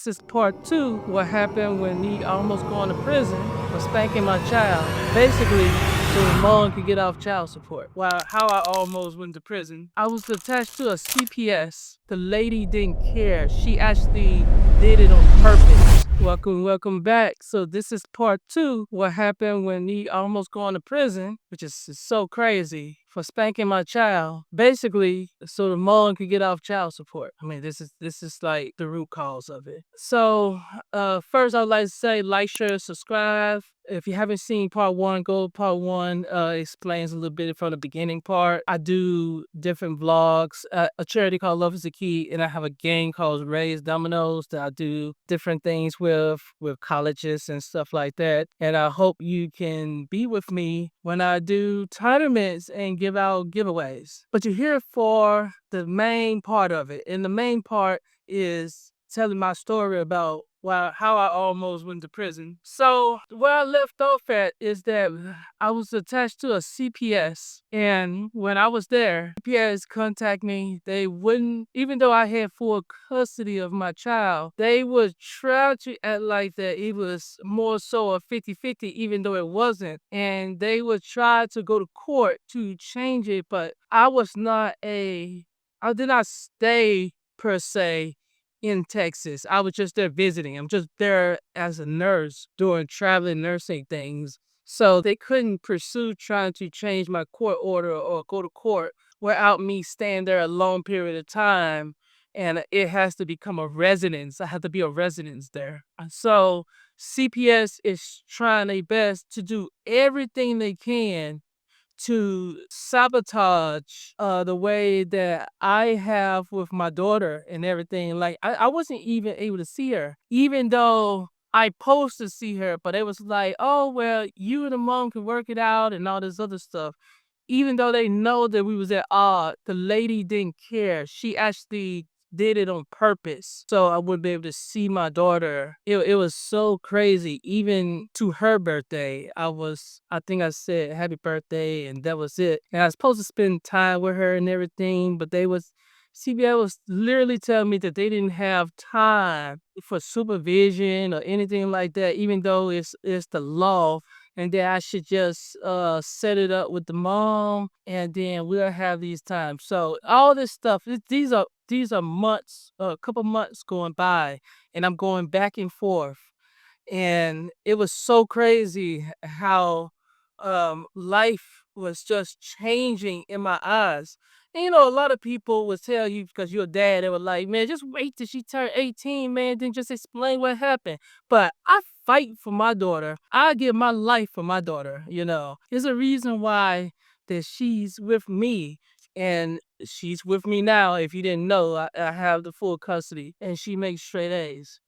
this is part two, what happened when me almost going to prison for spanking my child. Basically, so his mom could get off child support. Well, how I almost went to prison. I was attached to a CPS. The lady didn't care. She actually did it on purpose. Welcome back. So this is part two, what happened when me almost going to prison, which is so crazy, for spanking my child. Basically, so the mom could get off child support. I mean, this is like the root cause of it. So first I'd like to say like, share, subscribe. If you haven't seen part one, go part one. Explains a little bit from the beginning part. I do different vlogs, a charity called Luv Is The Key, and I have a game called Dominoes that I do different things with colleges and stuff like that. And I hope you can be with me when I do tournaments and give out giveaways. But you're here for the main part of it. And the main part is telling my story about how I almost went to prison. So where I left off at is that I was attached to a CPS, and when I was there, CPS contact me. They wouldn't, even though I had full custody of my child, they would try to act like that it was more so a 50-50, even though it wasn't. And they would try to go to court to change it, but I did not stay per se in Texas. I was just there visiting. I'm just there as a nurse doing traveling nursing things. So they couldn't pursue trying to change my court order or go to court without me staying there a long period of time. And it has to become a residence. I have to be a residence there. So CPS is trying their best to do everything they can to sabotage the way that I have with my daughter and everything. Like I wasn't even able to see her, even though I supposed to see her, but it was like, oh well, you and the mom can work it out and all this other stuff. Even though they know that we was at odds, the lady didn't care. She actually did it on purpose so I wouldn't be able to see my daughter. It was so crazy. Even to her birthday, I think I said happy birthday and that was it. And I was supposed to spend time with her and everything, but CBS was literally telling me that they didn't have time for supervision or anything like that, even though it's the law, and then I should just set it up with the mom, and then we'll have these times. So all this stuff, these are months, a couple months going by, and I'm going back and forth, and it was so crazy how life was just changing in my eyes. And a lot of people would tell you because you're a dad, they were like, man, just wait till she turn 18, man, then just explain what happened. But I fight for my daughter. I give my life for my daughter. There's a reason why that she's with me. And she's with me now. If you didn't know, I have the full custody and she makes straight A's.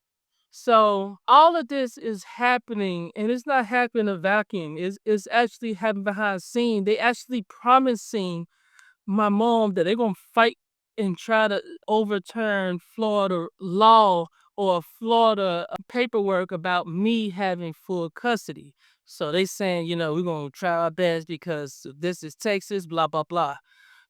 So all of this is happening, and it's not happening in a vacuum. It's actually happening behind the scene. They actually promising my mom that they're gonna fight and try to overturn Florida law or Florida paperwork about me having full custody. So they saying, we're gonna try our best because this is Texas, blah blah blah.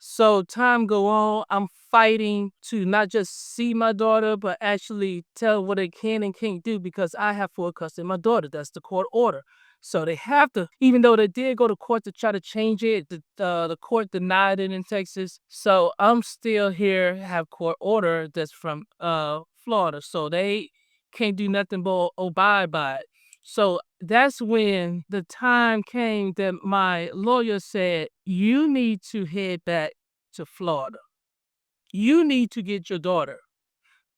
So time go on, I'm fighting to not just see my daughter, but actually tell what they can and can't do because I have full custody of my daughter. That's the court order. So they have to, even though they did go to court to try to change it, the court denied it in Texas. So I'm still here, have court order that's from Florida. So they can't do nothing but abide by it. So that's when the time came that my lawyer said, you need to head back to Florida. You need to get your daughter.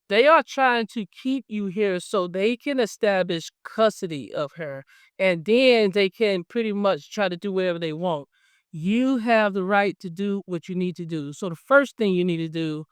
They are trying to keep you here so they can establish custody of her. And then they can pretty much try to do whatever they want. You have the right to do what you need to do. So the first thing you need to do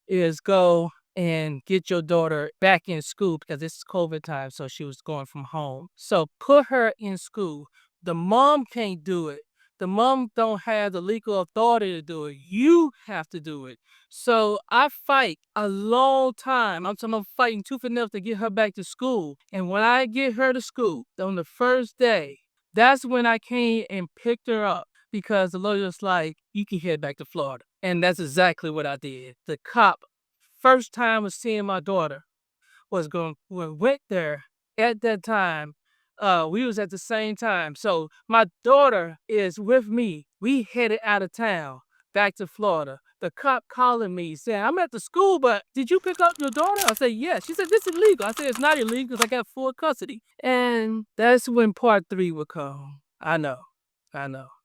is go and get your daughter back in school because it's COVID time, so she was going from home. So put her in school. The mom can't do it. The mom don't have the legal authority to do it. You have to do it. So I fight a long time. I'm talking about fighting tooth and nail to get her back to school. And when I get her to school on the first day, that's when I came and picked her up because the lawyer's like, you can head back to Florida. And that's exactly what I did. The cop, first time was seeing my daughter, went there at that time. We was at the same time. So my daughter is with me. We headed out of town back to Florida. The cop calling me saying, I'm at the school, but did you pick up your daughter? I said, yes. She said, this is illegal. I said, it's not illegal because I got full custody. And that's when part 3 would come. I know.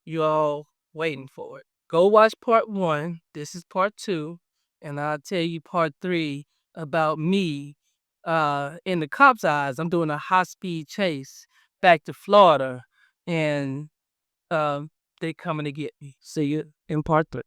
You all waiting for it. Go watch part 1. This is part 2. And I'll tell you part 3 about me. In the cops' eyes, I'm doing a high-speed chase back to Florida. And they coming to get me. See you in part 3.